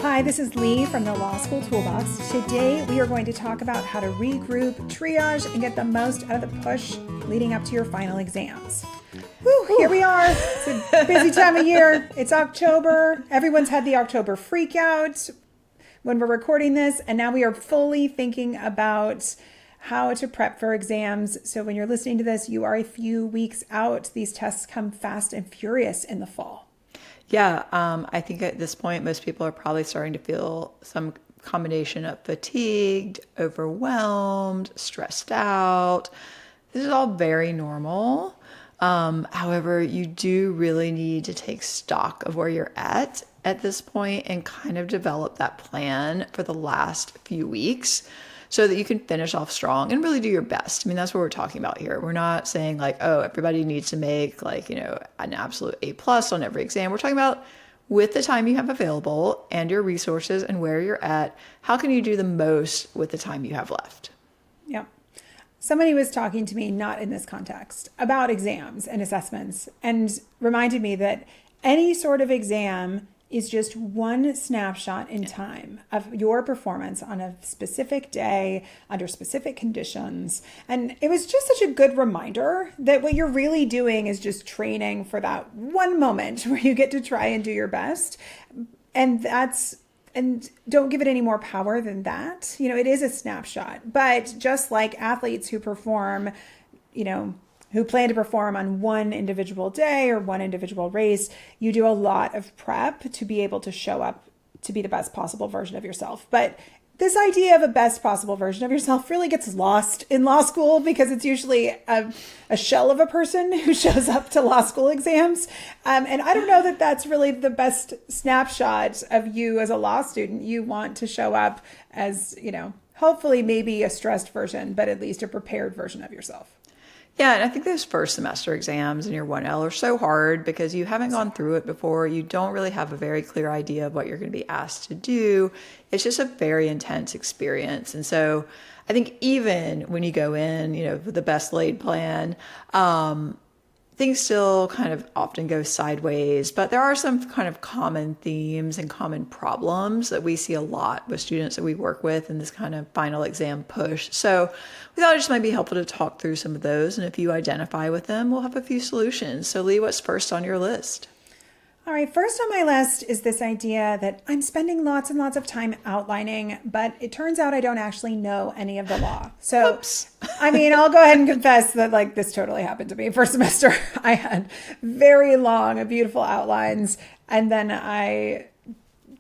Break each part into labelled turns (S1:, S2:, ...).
S1: Hi, this is Lee from the Law School Toolbox. Today we are going to talk about how to regroup, triage, and get the most out of the push leading up to your final exams. Whew, here we are. It's a busy time of year. It's October. Everyone's had the October freak out when we're recording this, and now we are fully thinking about how to prep for exams. So when you're listening to this, you are a few weeks out. These tests come fast and furious in the fall.
S2: Yeah, I think at this point, most people are probably starting to feel some combination of fatigued, overwhelmed, stressed out. This is all very normal. However, you do really need to take stock of where you're at this point and kind of develop that plan for the last few weeks so that you can finish off strong and really do your best. I mean, that's what we're talking about here. We're not saying like, oh, everybody needs to make an absolute A+ on every exam. We're talking about with the time you have available and your resources and where you're at, how can you do the most with the time you have left?
S1: Yeah. Somebody was talking to me, not in this context, about exams and assessments and reminded me that any sort of exam is just one snapshot in time of your performance on a specific day under specific conditions. And it was just such a good reminder that what you're really doing is just training for that one moment where you get to try and do your best. And don't give it any more power than that. It is a snapshot, but just like athletes who perform, who plan to perform on one individual day or one individual race, you do a lot of prep to be able to show up to be the best possible version of yourself. But this idea of a best possible version of yourself really gets lost in law school because it's usually a shell of a person who shows up to law school exams. And I don't know that that's really the best snapshot of you as a law student. You want to show up as, hopefully maybe a stressed version, but at least a prepared version of yourself.
S2: Yeah, and I think those first semester exams in your 1L are so hard because you haven't gone through it before. You don't really have a very clear idea of what you're going to be asked to do. It's just a very intense experience. And so I think even when you go in, with the best laid plan, things still kind of often go sideways, but there are some kind of common themes and common problems that we see a lot with students that we work with in this kind of final exam push. So we thought it just might be helpful to talk through some of those. And if you identify with them, we'll have a few solutions. So Lee, what's first on your list?
S1: All right, first on my list is this idea that I'm spending lots and lots of time outlining, but it turns out I don't actually know any of the law. So,
S2: Oops.
S1: I'll go ahead and confess that this totally happened to me. First semester, I had very long, beautiful outlines, and then I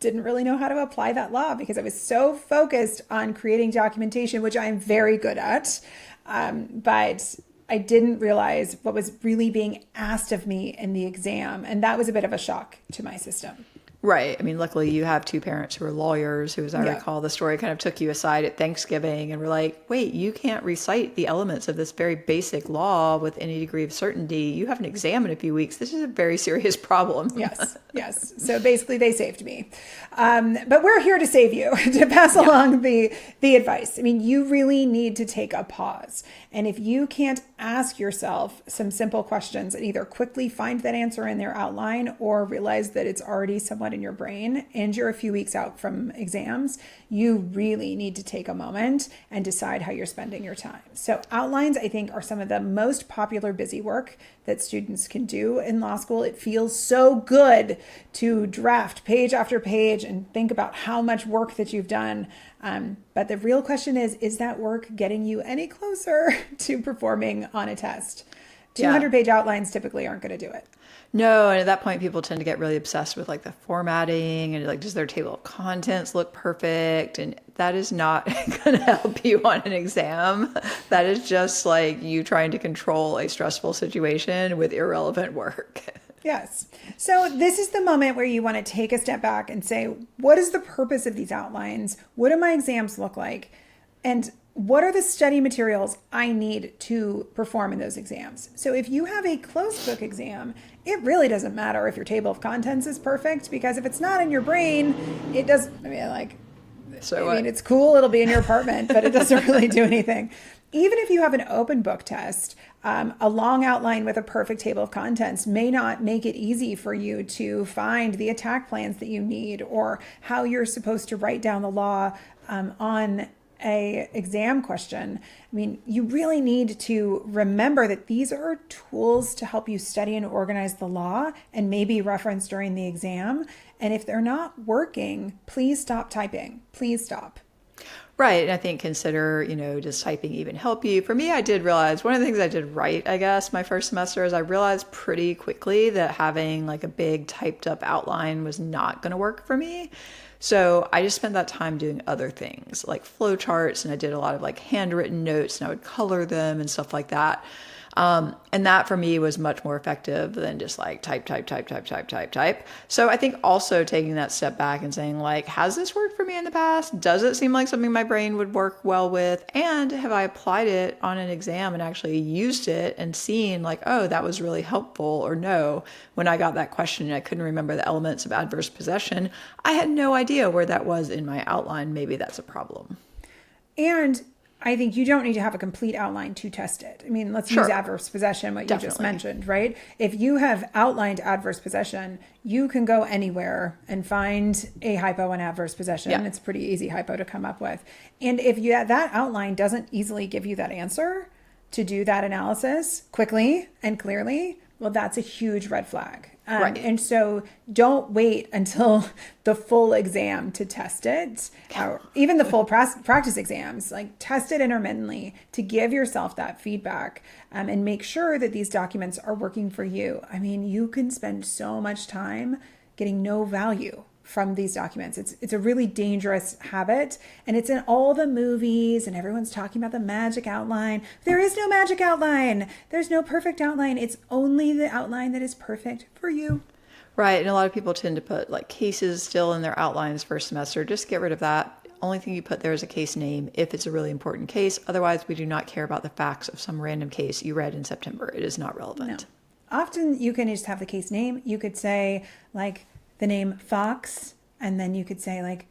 S1: didn't really know how to apply that law because I was so focused on creating documentation, which I'm very good at, but I didn't realize what was really being asked of me in the exam. And that was a bit of a shock to my system.
S2: Right. I mean, luckily you have two parents who are lawyers who, as I recall, the story kind of took you aside at Thanksgiving and were like, wait, you can't recite the elements of this very basic law with any degree of certainty. You have an exam in a few weeks. This is a very serious problem.
S1: Yes. So basically they saved me. But we're here to save you, to pass along the advice. I mean, you really need to take a pause. And if you can't ask yourself some simple questions and either quickly find that answer in their outline or realize that it's already somewhat in your brain and you're a few weeks out from exams, you really need to take a moment and decide how you're spending your time. So outlines, I think, are some of the most popular busy work that students can do in law school. It feels so good to draft page after page and think about how much work that you've done. But the real question is that work getting you any closer to performing on a test? 200-page outlines typically aren't going to do it.
S2: No, and at that point, people tend to get really obsessed with the formatting and does their table of contents look perfect? And that is not going to help you on an exam. That is just you trying to control a stressful situation with irrelevant work.
S1: Yes. So this is the moment where you want to take a step back and say, what is the purpose of these outlines? What do my exams look like? And what are the study materials I need to perform in those exams? So if you have a closed book exam, it really doesn't matter if your table of contents is perfect, because if it's not in your brain, it doesn't,
S2: So
S1: I mean, it's cool. It'll be in your apartment, but it doesn't really do anything. Even if you have an open book test, a long outline with a perfect table of contents may not make it easy for you to find the attack plans that you need or how you're supposed to write down the law on a exam question. I mean, you really need to remember that these are tools to help you study and organize the law and maybe reference during the exam. And if they're not working, please stop typing. Please stop.
S2: Right. And I think consider, does typing even help you? For me, I did realize one of the things I did right, I guess, my first semester is I realized pretty quickly that having like a big typed up outline was not going to work for me. So I just spent that time doing other things like flowcharts, and I did a lot of like handwritten notes, and I would color them and stuff like that. And that for me was much more effective than just like type. So I think also taking that step back and saying like, has this worked for me in the past? Does it seem like something my brain would work well with? And have I applied it on an exam and actually used it and seen like, oh, that was really helpful? Or no, when I got that question and I couldn't remember the elements of adverse possession, I had no idea where that was in my outline. Maybe that's a problem.
S1: And I think you don't need to have a complete outline to test it. I mean, let's use adverse possession, what you just mentioned, right? If you have outlined adverse possession, you can go anywhere and find a hypo on adverse possession. Yeah. It's a pretty easy hypo to come up with. And if that outline doesn't easily give you that answer to do that analysis quickly and clearly, well, that's a huge red flag. Right. And so don't wait until the full exam to test it, or even the full practice exams. Like, test it intermittently to give yourself that feedback and make sure that these documents are working for you. I mean, you can spend so much time getting no value from these documents. It's a really dangerous habit, and it's in all the movies, and everyone's talking about the magic outline. There is no magic outline. There's no perfect outline. It's only the outline that is perfect for you.
S2: Right. And a lot of people tend to put like cases still in their outlines first semester. Just get rid of that. Only thing you put there is a case name if it's a really important case. Otherwise, we do not care about the facts of some random case you read in September. It is not relevant.
S1: No. Often you can just have the case name. You could say like the name Fox, and then you could say like,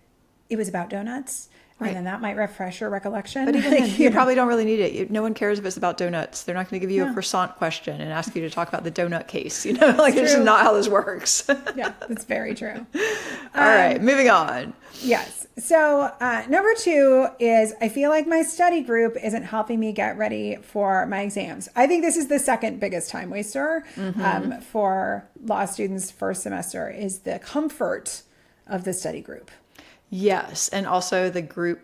S1: it was about donuts. Right. And then that might refresh your recollection.
S2: But even then, you probably don't really need it. No one cares if it's about donuts. They're not going to give you a croissant question and ask you to talk about the donut case. Like it's just not how this works.
S1: Yeah, that's very true.
S2: All right, moving on.
S1: Yes. So number 2 is I feel like my study group isn't helping me get ready for my exams. I think this is the second biggest time waster for law students first semester is the comfort of the study group.
S2: Yes, and also the group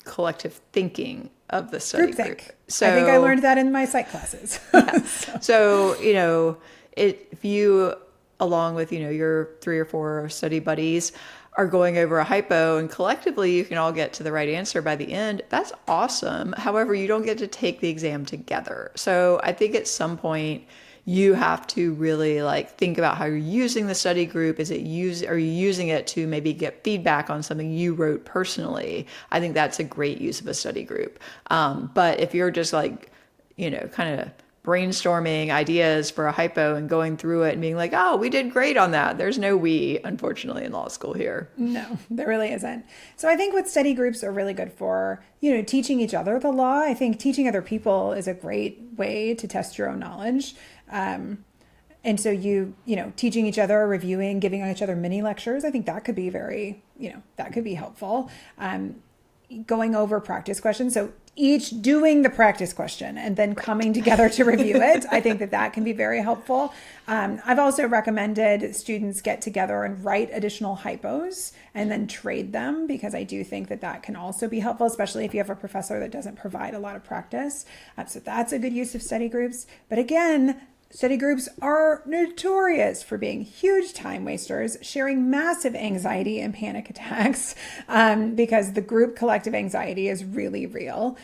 S2: collective thinking of the study group.
S1: So I think I learned that in my psych classes.
S2: Yeah. So, if you, along with, your 3 or 4 study buddies are going over a hypo and collectively you can all get to the right answer by the end, that's awesome. However, you don't get to take the exam together. So I think at some point you have to really like think about how you're using the study group. Are you using it to maybe get feedback on something you wrote personally? I think that's a great use of a study group. But if you're just like, kind of brainstorming ideas for a hypo and going through it and being like, oh, we did great on that. There's no we, unfortunately, in law school here.
S1: No, there really isn't. So I think what study groups are really good for, teaching each other the law. I think teaching other people is a great way to test your own knowledge. And so teaching each other, reviewing, giving each other mini lectures, I think that could be that could be helpful. Going over practice questions. So each doing the practice question and then coming together to review it. I think that can be very helpful. I've also recommended students get together and write additional hypos and then trade them, because I do think that can also be helpful, especially if you have a professor that doesn't provide a lot of practice. So that's a good use of study groups. But again, study groups are notorious for being huge time wasters, sharing massive anxiety and panic attacks because the group collective anxiety is really real,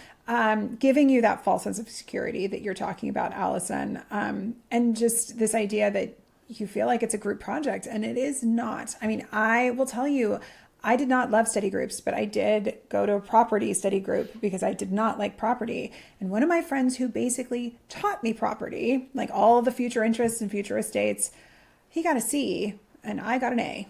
S1: giving you that false sense of security that you're talking about, Allison, and just this idea that you feel like it's a group project, and it is not. I mean, I will tell you, I did not love study groups, but I did go to a property study group because I did not like property. And one of my friends who basically taught me property, like all the future interests and future estates, he got a C and I got an A.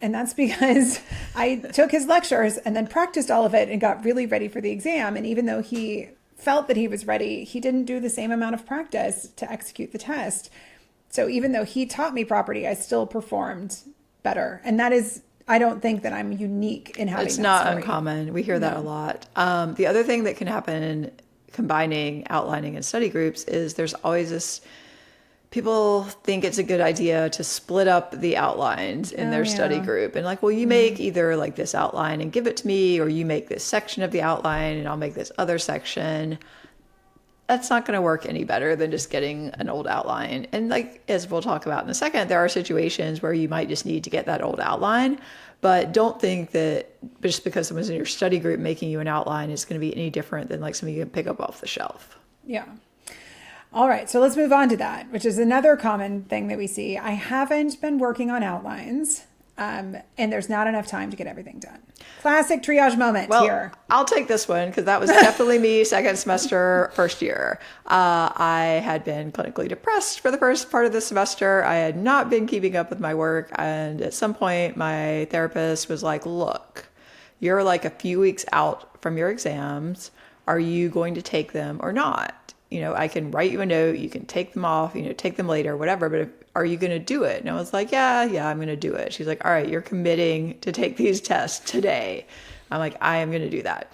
S1: And that's because I took his lectures and then practiced all of it and got really ready for the exam. And even though he felt that he was ready, he didn't do the same amount of practice to execute the test. So even though he taught me property, I still performed better. And that is, I don't think that I'm unique in having
S2: It's
S1: that
S2: not
S1: story.
S2: uncommon. We hear that a lot. The other thing that can happen in combining outlining and study groups is there's always this, people think it's a good idea to split up the outlines in their study group. And like, well, you make either like this outline and give it to me, or you make this section of the outline and I'll make this other section. That's not going to work any better than just getting an old outline. And like, as we'll talk about in a second, there are situations where you might just need to get that old outline, but don't think that just because someone's in your study group making you an outline is going to be any different than like something you can pick up off the shelf.
S1: Yeah. All right, so let's move on to that, which is another common thing that we see. I haven't been working on outlines, and there's not enough time to get everything done. Classic triage moment here.
S2: I'll take this one because that was definitely me second semester, first year. I had been clinically depressed for the first part of the semester. I had not been keeping up with my work. And at some point, my therapist was like, look, you're like a few weeks out from your exams. Are you going to take them or not? You know, I can write you a note, you can take them off, you know, take them later, whatever, but are you going to do it? And I was like, yeah, I'm going to do it. She's like, all right, you're committing to take these tests today. I'm like, I am going to do that.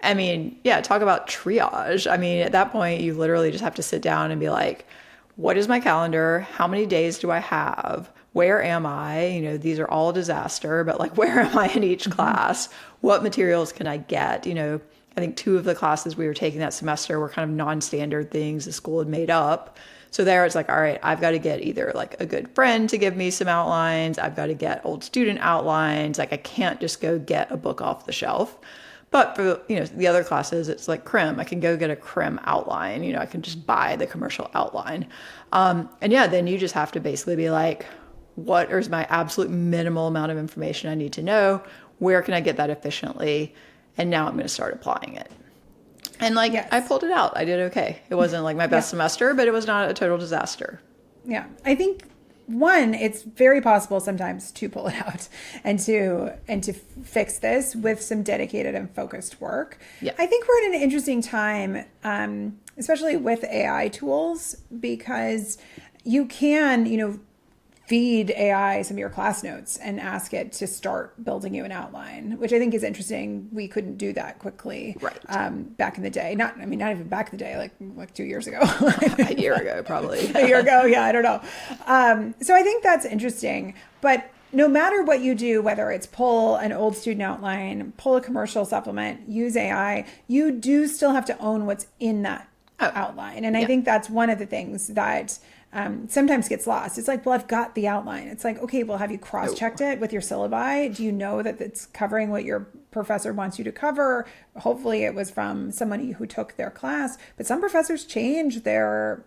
S2: I mean, yeah, talk about triage. I mean, at that point, you literally just have to sit down and be like, what is my calendar? How many days do I have? Where am I? You know, these are all a disaster, but like, where am I in each class? What materials can I get? You know, I think 2 of the classes we were taking that semester were kind of non-standard things the school had made up. So there it's like, all right, I've got to get either like a good friend to give me some outlines. I've got to get old student outlines. Like I can't just go get a book off the shelf. But for, you know, the other classes, it's like crim. I can go get a crim outline. You know, I can just buy the commercial outline. And yeah, then you just have to basically be like, what is my absolute minimal amount of information I need to know? Where can I get that efficiently? And now I'm going to start applying it. And like, yes. I pulled it out. I did okay. It wasn't like my best semester, but it was not a total disaster.
S1: Yeah. I think one, it's very possible sometimes to pull it out and to fix this with some dedicated and focused work.
S2: Yeah.
S1: I think we're at an interesting time, especially with AI tools, because you can, you know, feed AI some of your class notes and ask it to start building you an outline, which I think is interesting. We couldn't do that quickly back in the day. Not even back in the day, like 2 years ago.
S2: A year ago, probably.
S1: A year ago, yeah, I don't know. So I think that's interesting. But no matter what you do, whether it's pull an old student outline, pull a commercial supplement, use AI, you do still have to own what's in that outline. And I think that's one of the things that sometimes gets lost. It's like, well, I've got the outline. It's like, okay, well, have you cross-checked it with your syllabi? Do you know that it's covering what your professor wants you to cover? Hopefully it was from somebody who took their class, but some professors change their,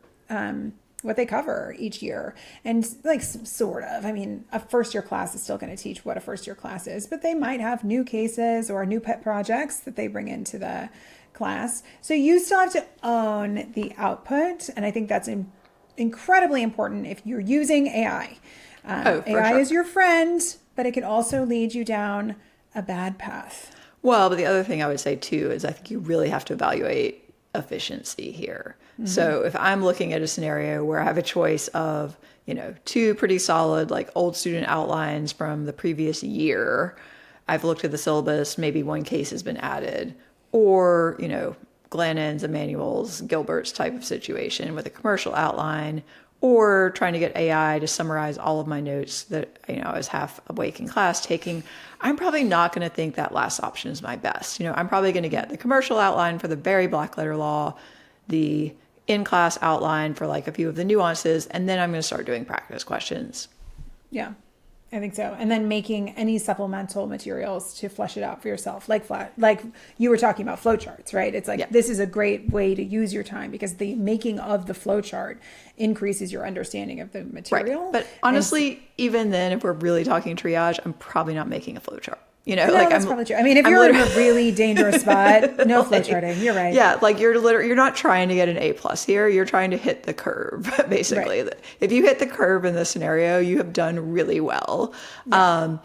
S1: what they cover each year. And like, sort of, I mean, a first year class is still going to teach what a first year class is, but they might have new cases or new pet projects that they bring into the class. So you still have to own the output. And I think that's incredibly important if you're using AI. AI is your friend, but it can also lead you down a bad path.
S2: Well, but the other thing I would say too is I think you really have to evaluate efficiency here. Mm-hmm. So if I'm looking at a scenario where I have a choice of, you know, 2 pretty solid like old student outlines from the previous year, I've looked at the syllabus, maybe 1 case has been added, or, you know, Glennon's, Emanuel's, Gilbert's type of situation with a commercial outline, or trying to get AI to summarize all of my notes that, you know, I was half awake in class taking, I'm probably not going to think that last option is my best. You know, I'm probably going to get the commercial outline for the very black letter law, the in-class outline for like a few of the nuances, and then I'm going to start doing practice questions.
S1: Yeah. I think so. And then making any supplemental materials to flesh it out for yourself, like you were talking about flowcharts, right? It's like, this is a great way to use your time because the making of the flowchart increases your understanding of the material.
S2: Right. But honestly, even then, if we're really talking triage, I'm probably not making a flowchart. You know,
S1: No,
S2: like
S1: that's probably true. I mean, if you're in a really dangerous spot, no flow charting. You're right.
S2: Yeah, like you're not trying to get an A+ here. You're trying to hit the curve, basically.
S1: Right.
S2: If you hit the curve in this scenario, you have done really well.
S1: Yeah.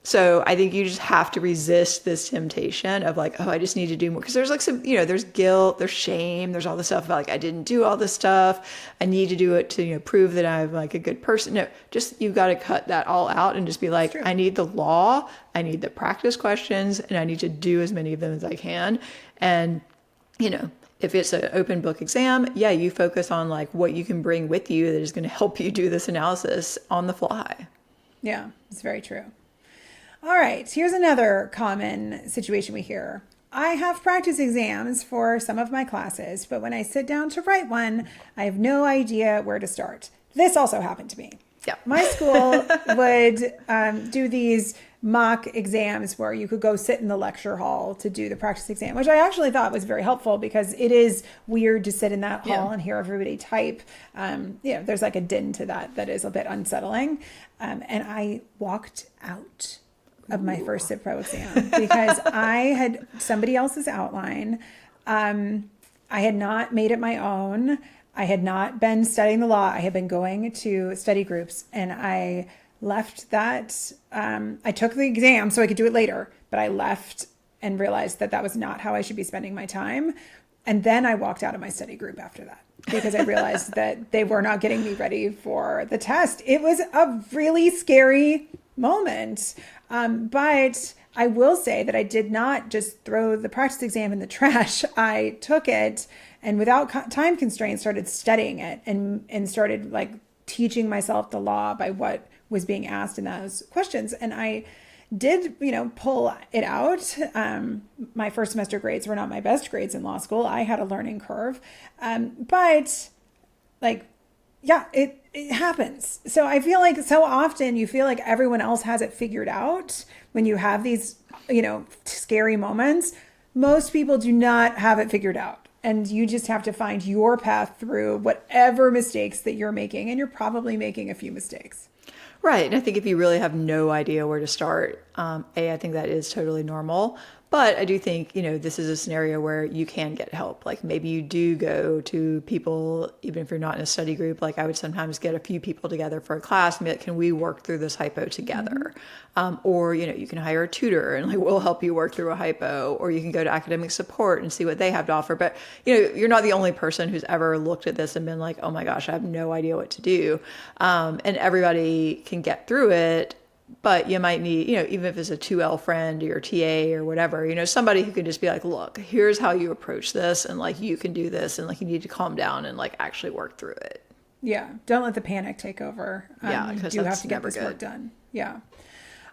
S2: So I think you just have to resist this temptation of like, oh, I just need to do more. Because there's like some, there's guilt, there's shame, there's all this stuff about like, I didn't do all this stuff. I need to do it to, prove that I'm like a good person. No, just, you've got to cut that all out and just be like, I need the law, I need the practice questions, and I need to do as many of them as I can. And, if it's an open book exam, yeah, you focus on like what you can bring with you that is going to help you do this analysis on the fly.
S1: Yeah, it's very true. All right, here's another common situation we hear. I have practice exams for some of my classes, but when I sit down to write one, I have no idea where to start. This also happened to me.
S2: Yeah.
S1: My school would do these mock exams where you could go sit in the lecture hall to do the practice exam, which I actually thought was very helpful because it is weird to sit in that hall and hear everybody type. There's like a din to that is a bit unsettling. And I walked out of my first Sit Pro exam because I had somebody else's outline. I had not made it my own. I had not been studying the law. I had been going to study groups, and I left that. I took the exam so I could do it later, but I left and realized that was not how I should be spending my time. And then I walked out of my study group after that because I realized that they were not getting me ready for the test. It was a really scary moment. But I will say that I did not just throw the practice exam in the trash. I took it and without time constraints started studying it and started like teaching myself the law by what was being asked in those questions. And I did, pull it out. My first semester grades were not my best grades in law school. I had a learning curve. But like, yeah, it happens. So I feel like so often you feel like everyone else has it figured out when you have these, scary moments. Most people do not have it figured out. And you just have to find your path through whatever mistakes that you're making. And you're probably making a few mistakes.
S2: Right. And I think if you really have no idea where to start, I think that is totally normal. But I do think, this is a scenario where you can get help. Like maybe you do go to people, even if you're not in a study group, like I would sometimes get a few people together for a class and be like, can we work through this hypo together? Or, you can hire a tutor and like, we'll help you work through a hypo, or you can go to academic support and see what they have to offer. But, you're not the only person who's ever looked at this and been like, oh my gosh, I have no idea what to do. And everybody can get through it. But you might need, even if it's a 2L friend or your TA or whatever, somebody who can just be like, look, here's how you approach this. And like, you can do this. And like, you need to calm down and like actually work through it.
S1: Yeah. Don't let the panic take over. You do have to get this work done. Yeah.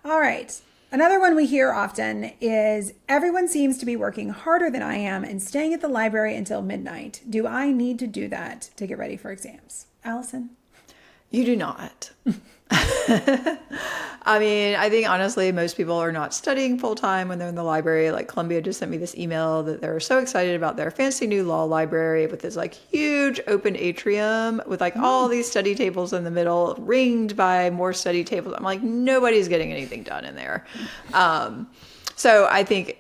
S1: All right. Another one we hear often is everyone seems to be working harder than I am and staying at the library until midnight. Do I need to do that to get ready for exams? Alison?
S2: You do not. I mean, I think honestly, most people are not studying full time when they're in the library. Like Columbia just sent me this email that they're so excited about their fancy new law library with this like huge open atrium with like all these study tables in the middle, ringed by more study tables. I'm like, nobody's getting anything done in there. So I think,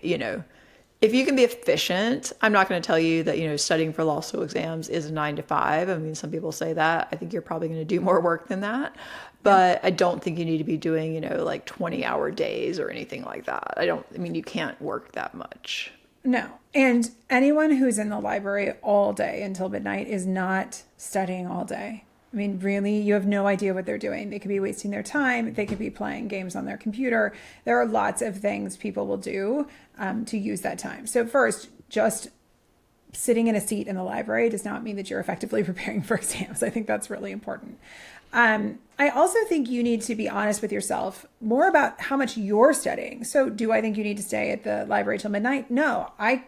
S2: if you can be efficient, I'm not going to tell you that, studying for law school exams is a 9 to 5. I mean, some people say that. I think you're probably going to do more work than that. But I don't think you need to be doing, like 20-hour days or anything like that. You can't work that much.
S1: No. And anyone who's in the library all day until midnight is not studying all day. I mean, really, you have no idea what they're doing. They could be wasting their time. They could be playing games on their computer. There are lots of things people will do to use that time. So first, just sitting in a seat in the library does not mean that you're effectively preparing for exams. I think that's really important. I also think you need to be honest with yourself more about how much you're studying. So do I think you need to stay at the library till midnight? No, I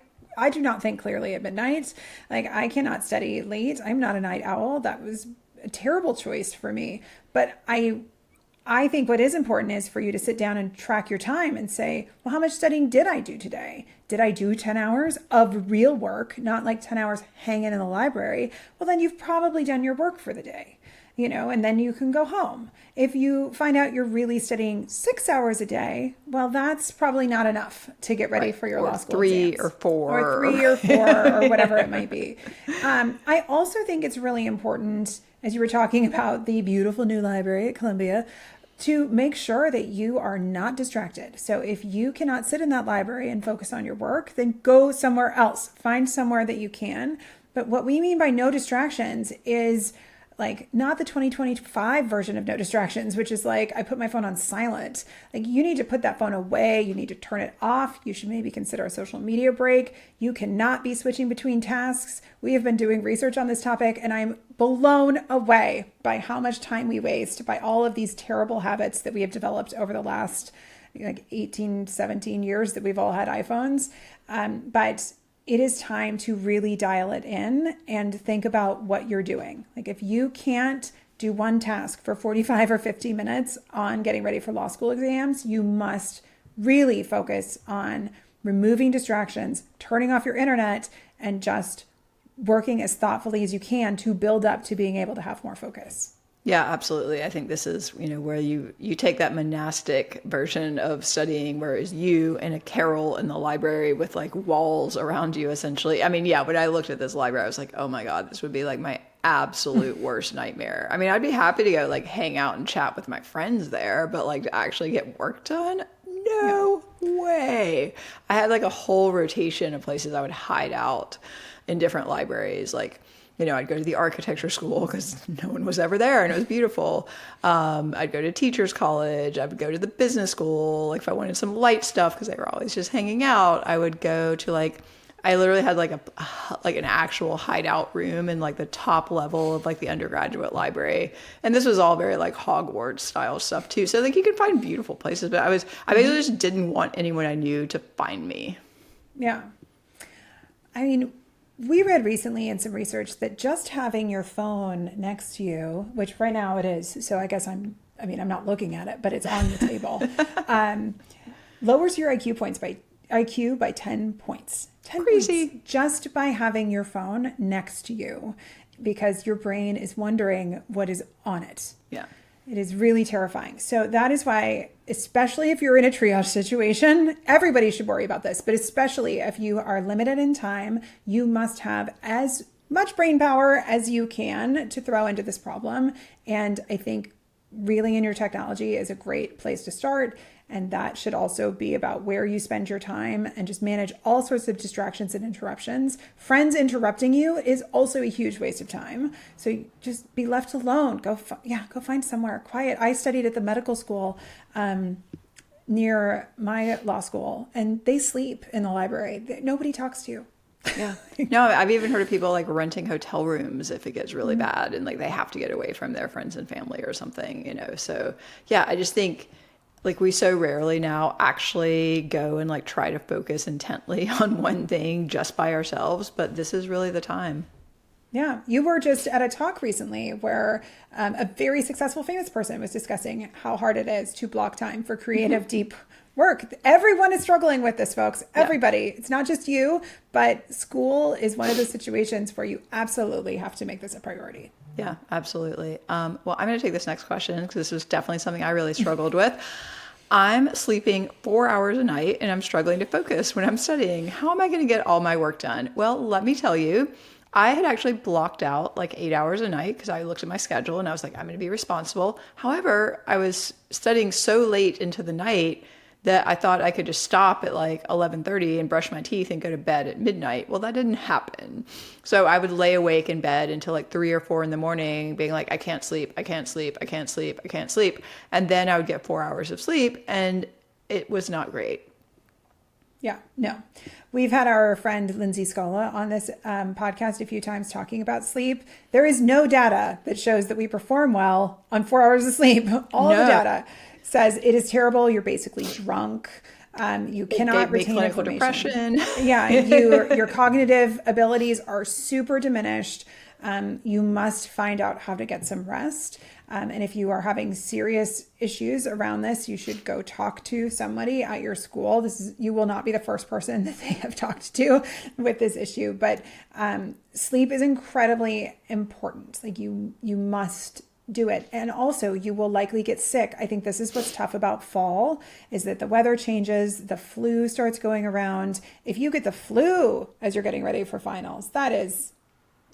S1: do not think clearly at midnight. Like I cannot study late. I'm not a night owl. That was a terrible choice for me. But I think what is important is for you to sit down and track your time and say, well, how much studying did I do today? Did I do 10 hours of real work, not like 10 hours hanging in the library? Well, then you've probably done your work for the day. and then you can go home. If you find out you're really studying 6 hours a day, well, that's probably not enough to get ready for your law school
S2: three
S1: exams.
S2: or four.
S1: Or 3 or 4 or whatever it might be. I also think it's really important, as you were talking about the beautiful new library at Columbia, to make sure that you are not distracted. So if you cannot sit in that library and focus on your work, then go somewhere else. Find somewhere that you can. But what we mean by no distractions is like not the 2025 version of no distractions, which is like, I put my phone on silent. Like you need to put that phone away. You need to turn it off. You should maybe consider a social media break. You cannot be switching between tasks. We have been doing research on this topic and I'm blown away by how much time we waste by all of these terrible habits that we have developed over the last 18, 17 years that we've all had iPhones. But it is time to really dial it in and think about what you're doing. Like if you can't do one task for 45 or 50 minutes on getting ready for law school exams, you must really focus on removing distractions, turning off your internet, and just working as thoughtfully as you can to build up to being able to have more focus.
S2: Yeah, absolutely. I think this is, where you take that monastic version of studying, whereas you in a carrel in the library with like walls around you, essentially. I mean, yeah, when I looked at this library, I was like, oh my God, this would be like my absolute worst nightmare. I mean, I'd be happy to go like hang out and chat with my friends there, but like to actually get work done, no way. I had like a whole rotation of places I would hide out in different libraries, like I'd go to the architecture school because no one was ever there and it was beautiful. I'd go to teachers college. I would go to the business school. Like if I wanted some light stuff because they were always just hanging out, I would go to I literally had like an actual hideout room in like the top level of like the undergraduate library. And this was all very like Hogwarts style stuff too. So like you can find beautiful places, but I basically just didn't want anyone I knew to find me.
S1: Yeah. I mean, we read recently in some research that just having your phone next to you, which right now it is, so I guess I'm not looking at it, but it's on the table, lowers your IQ by 10 points. 10
S2: Crazy.
S1: points just by having your phone next to you because your brain is wondering what is on it.
S2: Yeah.
S1: It is really terrifying. So that is why, especially if you're in a triage situation, everybody should worry about this, but especially if you are limited in time, you must have as much brain power as you can to throw into this problem. And I think reeling in your technology is a great place to start. And that should also be about where you spend your time and just manage all sorts of distractions and interruptions. Friends interrupting you is also a huge waste of time. So just be left alone. Go find somewhere quiet. I studied at the medical school near my law school, and they sleep in the library. Nobody talks to you.
S2: Yeah. No, I've even heard of people like renting hotel rooms if it gets really bad and like they have to get away from their friends and family or something, So yeah, I just think like we so rarely now actually go and like try to focus intently on one thing just by ourselves, but this is really the time.
S1: Yeah, you were just at a talk recently where a very successful famous person was discussing how hard it is to block time for creative, deep work. Everyone is struggling with this, folks. Everybody. Yeah. It's not just you, but school is one of those situations where you absolutely have to make this a priority.
S2: Yeah, absolutely. Well, I'm going to take this next question because this was definitely something I really struggled with. I'm sleeping 4 hours a night and I'm struggling to focus when I'm studying. How am I going to get all my work done? Well, let me tell you, I had actually blocked out like 8 hours a night because I looked at my schedule and I was like, I'm going to be responsible. However, I was studying so late into the night that I thought I could just stop at like 11:30 and brush my teeth and go to bed at midnight. Well, that didn't happen. So I would lay awake in bed until like 3 or 4 in the morning being like, I can't sleep, I can't sleep, I can't sleep, I can't sleep. And then I would get 4 hours of sleep and it was not great.
S1: Yeah, no. We've had our friend Lindsay Scola on this podcast a few times talking about sleep. There is no data that shows that we perform well on 4 hours of sleep. All the data says it is terrible. You're basically drunk. You cannot retain
S2: clinical
S1: information.
S2: Depression.
S1: Yeah, your cognitive abilities are super diminished. You must find out how to get some rest. And if you are having serious issues around this, you should go talk to somebody at your school. You will not be the first person that they have talked to with this issue, but sleep is incredibly important. Like you must do it. And also, you will likely get sick. I think this is what's tough about fall, is that the weather changes, the flu starts going around. If you get the flu as you're getting ready for finals, that is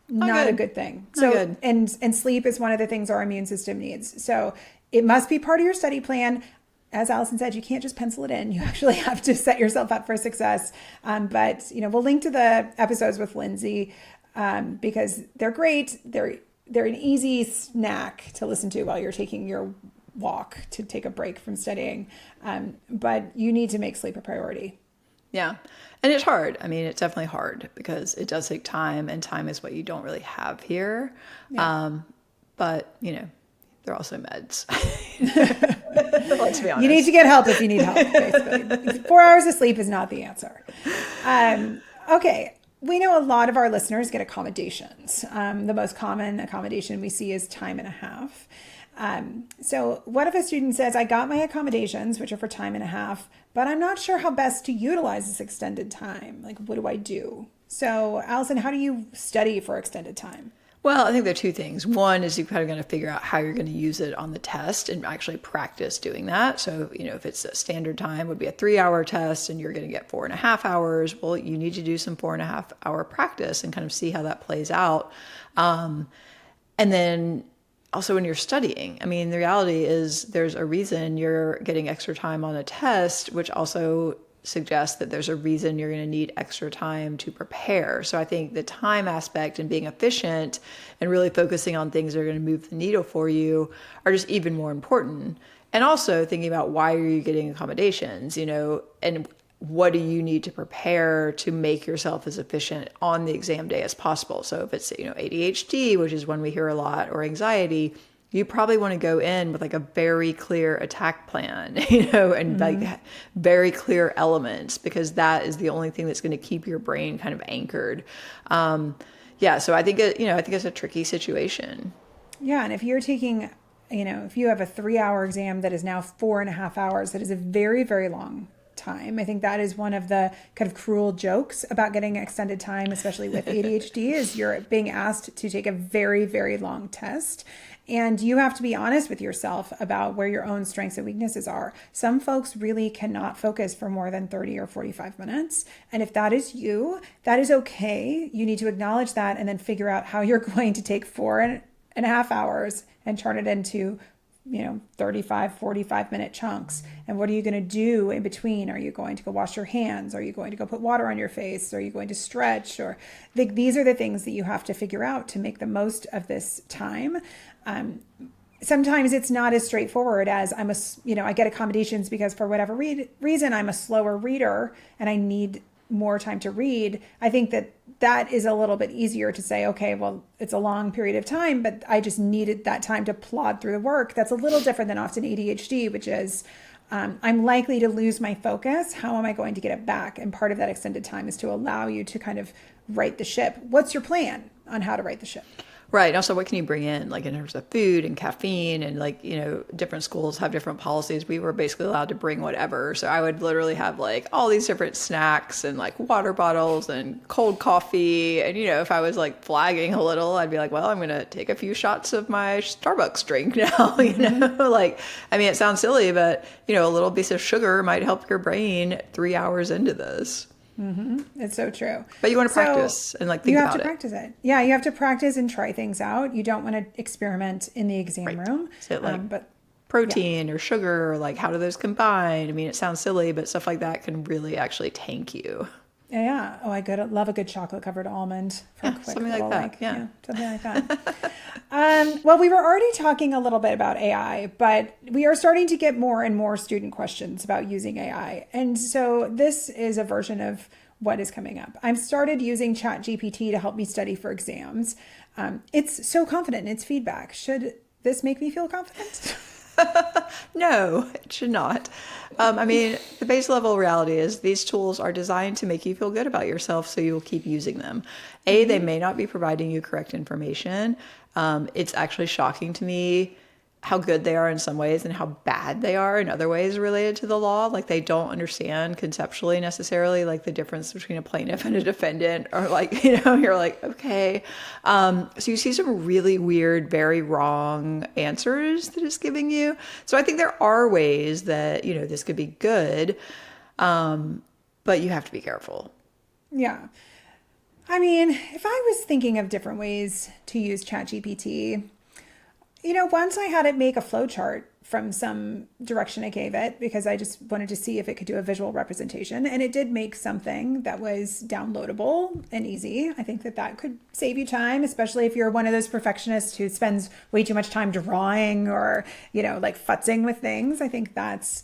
S1: not a good thing. So, and sleep is one of the things our immune system needs. So it must be part of your study plan. As Alison said, you can't just pencil it in. You actually have to set yourself up for success. But we'll link to the episodes with Lindsay because they're great. They're an easy snack to listen to while you're taking your walk to take a break from studying. But you need to make sleep a priority.
S2: Yeah. And it's hard. I mean, it's definitely hard because it does take time, and time is what you don't really have here. Yeah. But, they're also meds. Let's be honest.
S1: You need to get help if you need help, basically. 4 hours of sleep is not the answer. Okay. We know a lot of our listeners get accommodations. The most common accommodation we see is time and a half. So what if a student says, I got my accommodations, which are for time and a half, but I'm not sure how best to utilize this extended time. Like, what do I do? So Alison, how do you study for extended time?
S2: Well, I think there are two things. One is you're kind of going to figure out how you're going to use it on the test and actually practice doing that. So, if it's a standard time would be a 3-hour test and you're going to get 4.5 hours, well, you need to do some 4.5-hour practice and kind of see how that plays out. And then also when you're studying, I mean, the reality is there's a reason you're getting extra time on a test, which also suggests that there's a reason you're going to need extra time to prepare. So I think the time aspect and being efficient and really focusing on things that are going to move the needle for you are just even more important. And also thinking about why are you getting accommodations, and what do you need to prepare to make yourself as efficient on the exam day as possible. So if it's, ADHD, which is one we hear a lot, or anxiety, you probably want to go in with like a very clear attack plan, and like very clear elements, because that is the only thing that's going to keep your brain kind of anchored. So I think it's a tricky situation.
S1: Yeah. And if you're taking, if you have a 3-hour exam that is now 4.5 hours, that is a very, very long time. I think that is one of the kind of cruel jokes about getting extended time, especially with ADHD, is you're being asked to take a very, very long test. And you have to be honest with yourself about where your own strengths and weaknesses are. Some folks really cannot focus for more than 30 or 45 minutes. And if that is you, that is okay. You need to acknowledge that and then figure out how you're going to take 4.5 hours and turn it into 35, 45-minute chunks. And what are you going to do in between? Are you going to go wash your hands? Are you going to go put water on your face? Are you going to stretch? Or these are the things that you have to figure out to make the most of this time. Sometimes it's not as straightforward as I get accommodations because for whatever reason, I'm a slower reader and I need more time to read. I think that is a little bit easier to say, okay, well, it's a long period of time, but I just needed that time to plod through the work. That's a little different than often ADHD, which is I'm likely to lose my focus. How am I going to get it back? And part of that extended time is to allow you to kind of right the ship. What's your plan on how to right the ship?
S2: Right. Also, what can you bring in, like in terms of food and caffeine, and like, different schools have different policies. We were basically allowed to bring whatever. So I would literally have like all these different snacks and like water bottles and cold coffee. And, if I was like flagging a little, I'd be like, well, I'm going to take a few shots of my Starbucks drink now, it sounds silly, but, a little piece of sugar might help your brain 3 hours into this.
S1: Mm-hmm. It's so true.
S2: But you want to practice and think about it.
S1: You have to practice it. Yeah, you have to practice and try things out. You don't want to experiment in the exam room.
S2: So but protein or sugar, or like how do those combine? It sounds silly, but stuff like that can really actually tank you.
S1: Yeah. Oh, I love a good chocolate covered almond for a quick
S2: something like that. Yeah,
S1: something like that. Well, we were already talking a little bit about AI, but we are starting to get more and more student questions about using AI. And so this is a version of what is coming up. I've started using ChatGPT to help me study for exams. It's so confident in its feedback. Should this make me feel confident?
S2: No, it should not. The base level reality is these tools are designed to make you feel good about yourself, so you'll keep using them. They may not be providing you correct information. It's actually shocking to me how good they are in some ways and how bad they are in other ways related to the law. Like they don't understand conceptually necessarily like the difference between a plaintiff and a defendant, or like, you're like, okay. So you see some really weird, very wrong answers that it's giving you. So I think there are ways that, this could be good, but you have to be careful.
S1: Yeah. I mean, if I was thinking of different ways to use ChatGPT, once I had it make a flow chart from some direction I gave it because I just wanted to see if it could do a visual representation. And it did make something that was downloadable and easy. I think that could save you time, especially if you're one of those perfectionists who spends way too much time drawing or, like futzing with things. I think that's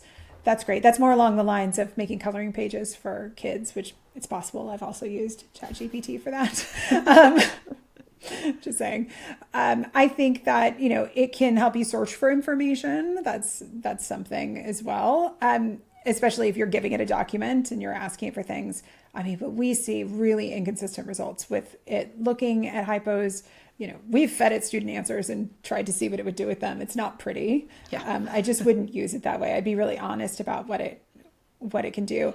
S1: great. That's more along the lines of making coloring pages for kids, which it's possible. I've also used ChatGPT for that. Just saying. I think that, it can help you search for information. That's something as well. Especially if you're giving it a document and you're asking it for things. I mean, but we see really inconsistent results with it looking at hypos. We've fed it student answers and tried to see what it would do with them. It's not pretty.
S2: Yeah.
S1: I just wouldn't use it that way. I'd be really honest about what it can do.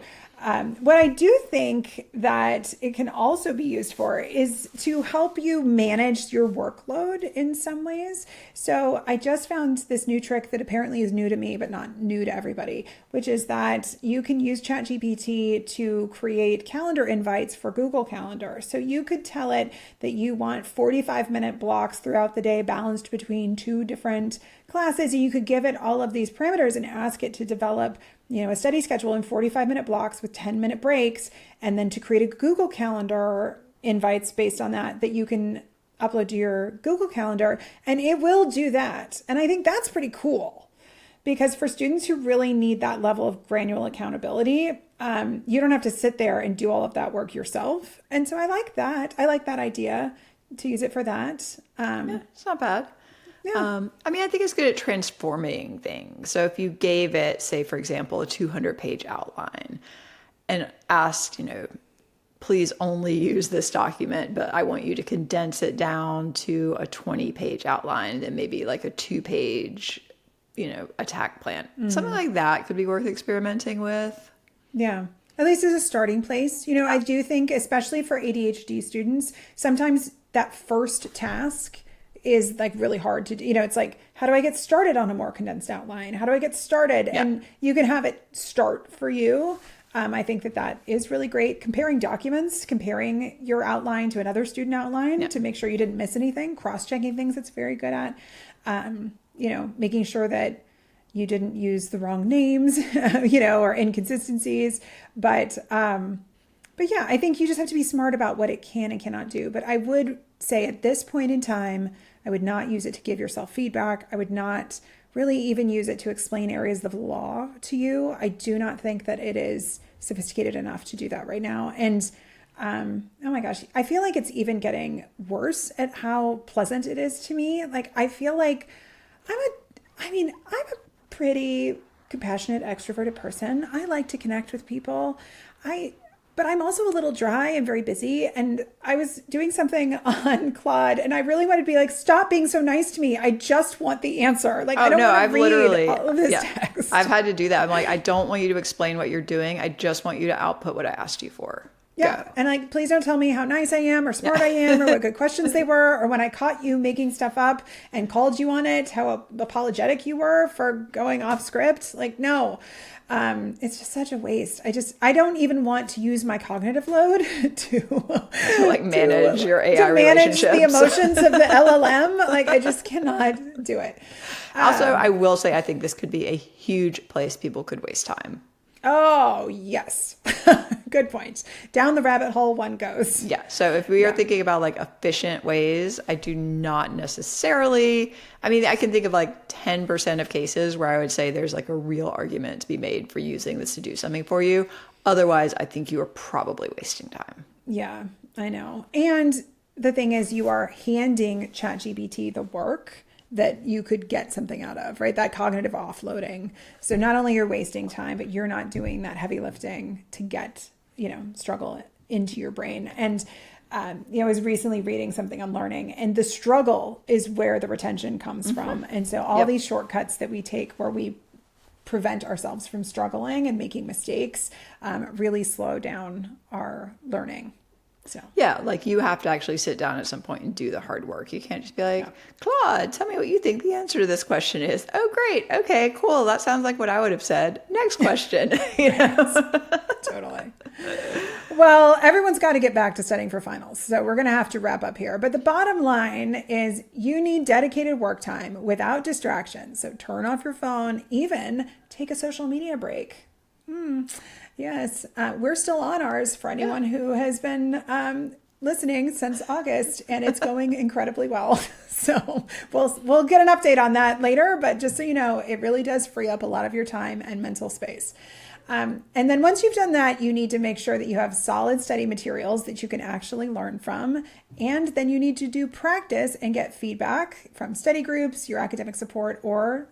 S1: What I do think that it can also be used for is to help you manage your workload in some ways. So I just found this new trick that apparently is new to me, but not new to everybody, which is that you can use ChatGPT to create calendar invites for Google Calendar. So you could tell it that you want 45-minute blocks throughout the day balanced between 2 different classes. And you could give it all of these parameters and ask it to develop a study schedule in 45-minute blocks with 10-minute breaks, and then to create a Google Calendar invites based on that you can upload to your Google Calendar, and it will do that. And I think that's pretty cool because for students who really need that level of granular accountability, you don't have to sit there and do all of that work yourself. And so I like that. I like that idea to use it for that.
S2: Yeah, it's not bad.
S1: Yeah.
S2: I think it's good at transforming things. So if you gave it, say, for example, a 200-page outline and asked, please only use this document, but I want you to condense it down to a 20-page outline, then maybe like a 2-page, attack plan. Mm-hmm. Something like that could be worth experimenting with.
S1: Yeah. At least as a starting place. I do think, especially for ADHD students, sometimes that first task is like really hard to do. It's like, how do I get started on a more condensed outline? How do I get started? Yeah. And you can have it start for you. I think that is really great. Comparing documents, comparing your outline to another student outline to make sure you didn't miss anything, cross-checking things it's very good at, making sure that you didn't use the wrong names, or inconsistencies. But yeah, I think you just have to be smart about what it can and cannot do. But I would say at this point in time, I would not use it to give yourself feedback. I would not really even use it to explain areas of the law to you. I do not think that it is sophisticated enough to do that right now. And oh my gosh, I feel like it's even getting worse at how pleasant it is to me. Like, I feel like I'm a pretty compassionate, extroverted person. I like to connect with people. But I'm also a little dry and very busy. And I was doing something on Claude and I really wanted to be like, stop being so nice to me. I just want the answer. Like, I don't want to read all of this text.
S2: I've had to do that. I'm like, I don't want you to explain what you're doing. I just want you to output what I asked you for.
S1: Yeah. Go. And like, please don't tell me how nice I am or smart I am or what good questions they were. Or when I caught you making stuff up and called you on it, how apologetic you were for going off script. Like, no. It's just such a waste. I don't even want to use my cognitive load to
S2: like manage your AI
S1: to manage
S2: relationships.
S1: The emotions of the LLM. Like, I just cannot do it.
S2: Also, I will say, I think this could be a huge place people could waste time.
S1: Oh, yes. Good point. Down the rabbit hole one goes.
S2: Yeah. So if we are thinking about like efficient ways, I do not necessarily, I can think of like 10% of cases where I would say there's like a real argument to be made for using this to do something for you. Otherwise, I think you are probably wasting time.
S1: Yeah, I know. And the thing is, you are handing ChatGPT the work that you could get something out of, right? That cognitive offloading. So not only you're wasting time, but you're not doing that heavy lifting to get, struggle into your brain. And I was recently reading something on learning, and the struggle is where the retention comes from. And so all these shortcuts that we take where we prevent ourselves from struggling and making mistakes really slow down our learning. So
S2: yeah, like you have to actually sit down at some point and do the hard work. You can't just be like, Claude, tell me what you think the answer to this question is. Oh, great. Okay, cool. That sounds like what I would have said. Next question.
S1: Totally. Well, everyone's got to get back to studying for finals. So we're going to have to wrap up here. But the bottom line is you need dedicated work time without distractions. So turn off your phone, even take a social media break. Yes, we're still on ours for anyone who has been listening since August, and it's going incredibly well. So we'll get an update on that later, but just so you know, it really does free up a lot of your time and mental space. And then once you've done that, you need to make sure that you have solid study materials that you can actually learn from. And then you need to do practice and get feedback from study groups, your academic support, or,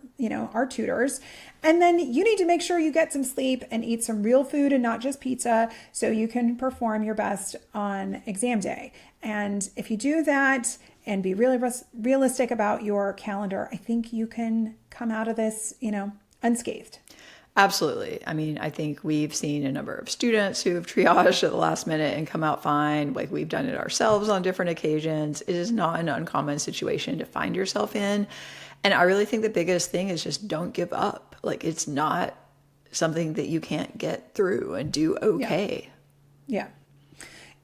S1: our tutors. And then you need to make sure you get some sleep and eat some real food and not just pizza so you can perform your best on exam day. And if you do that and be really realistic about your calendar, I think you can come out of this, unscathed.
S2: Absolutely. I mean, I think we've seen a number of students who have triaged at the last minute and come out fine. Like we've done it ourselves on different occasions. It is not an uncommon situation to find yourself in. And I really think the biggest thing is just don't give up. Like it's not something that you can't get through and do okay.
S1: Yeah.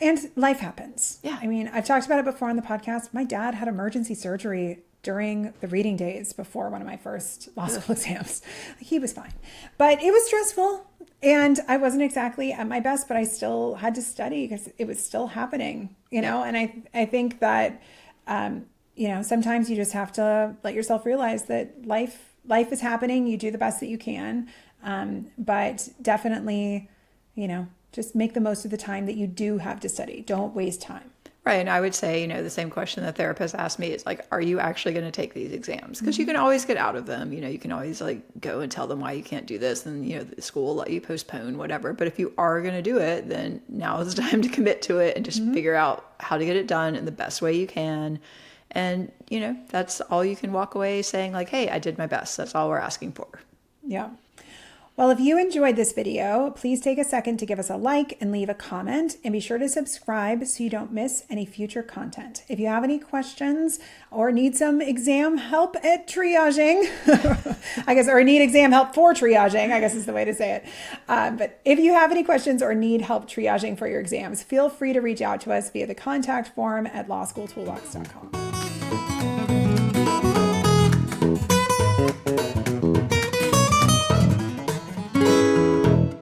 S1: And life happens.
S2: Yeah.
S1: I mean, I've talked about it before on the podcast. My dad had emergency surgery during the reading days before one of my first law school exams. He was fine, but it was stressful and I wasn't exactly at my best, but I still had to study because it was still happening, and I think that, sometimes you just have to let yourself realize that life is happening. You do the best that you can. But definitely, just make the most of the time that you do have to study. Don't waste time.
S2: Right. And I would say, the same question the therapist asked me is like, are you actually going to take these exams? Because you can always get out of them. You can always go and tell them why you can't do this. And, the school will let you postpone whatever. But if you are going to do it, then now is the time to commit to it and just figure out how to get it done in the best way you can. And, that's all you can walk away saying like, hey, I did my best. That's all we're asking for.
S1: Yeah. Well, if you enjoyed this video, please take a second to give us a like and leave a comment, and be sure to subscribe so you don't miss any future content. If you have any questions or need some exam help at triaging, or need exam help for triaging, I guess is the way to say it. But if you have any questions or need help triaging for your exams, feel free to reach out to us via the contact form at lawschooltoolbox.com.